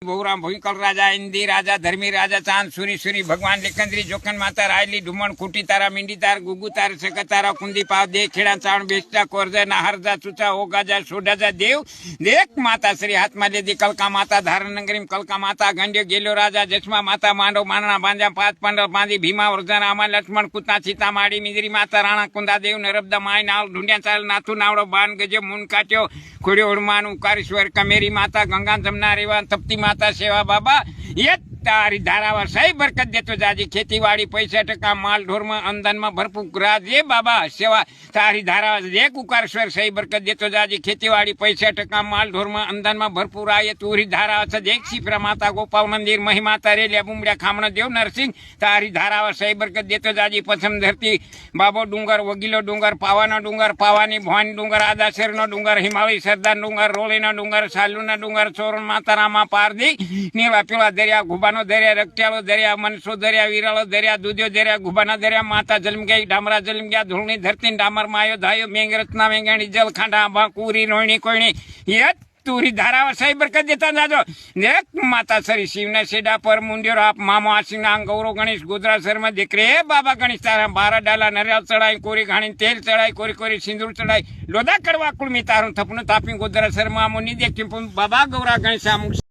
भोराम भूकल राजा इंदी राजा धर्मी राजा चांद सूरी सूरी भगवान लेखंद्री जोखन माता रायली डुमण खुटी तारा मिंडी तार गुगु तार सकतारा कुंदी पाव दे खेड़ा चाण बेचता कोरजा नाहरजा चुचा ओगाजा सोडाजा देव देख माता श्री हाथ में लेदी कलका माता धारण नगरी कलका माता गंड्यो गेलो राजा जसमा माता मांडव मानना बांजा पांच पंडव बांधी भीमा वर्धन आमा लक्ष्मण कुता सीता माड़ी मिंदरी माता राणा कुंदा देव नरबदा माय नाव ढूंढिया चाल नाथू नावड़ो बाण गजे मुन काट्यो खोड़ियो हनुमान उकारेश्वर कमेरी माता गंगा जमना रेवा तपती माता सेवा बाबा ये तारी धारावर सही बरकत देतो जाजी खेतीवाड़ी 65% माल ढोर में अंदन में भरपूर राजे बाबा सेवा तारी धारावर एक उकारेश्वर सही बरकत देतो जाजी खेतीवाड़ी 65% माल ढोर में अंदन में भरपूर आये तूरी धारावर एक शिप्रा माता गोपाल मंदिर महिमा तरेलिया बुमड़िया खामण देव नरसिंह तारी धारावर सही बरकत देतो जाजी पश्चिम धरती बाबो डूंगर वगीलो डूंगर पावानी भवानी डूंगर आदाशर नो डूंगर हिमालय सरदार डूंगर रोली नो डूंगर सालू नो डूंगर चोरण माता रामा पारदी नीला पीला दरिया घुबानो दरिया रक्टियालो दरिया मनसो दरिया वीरालो दरिया दूधियो दरिया घुबाना दरिया माता जलम गई डामरा जलम गया धूलनी धरती डामर मायो धायो मेंग रत्ना मेंगणी जल खांडा बाकुरी रोहिणी कोयणी ये तूरी धारावर सही बरकत देता जाजो देख माता सरी शिवना सेडा पर मुंडियो आप मामो आसिंगा गौरव गणेश गुजरा शर्मा दिकरे बाबा गणेश तारा 12 डाला नरियल चढ़ाई कोरी घाणी तेल चढ़ाई कोरी कोरी सिंदूर चढ़ाई लोदा कड़वा कुल मी तारू थपनु तापी गुजरा शर्मा मुनि देखी बाबा गौरा गणेश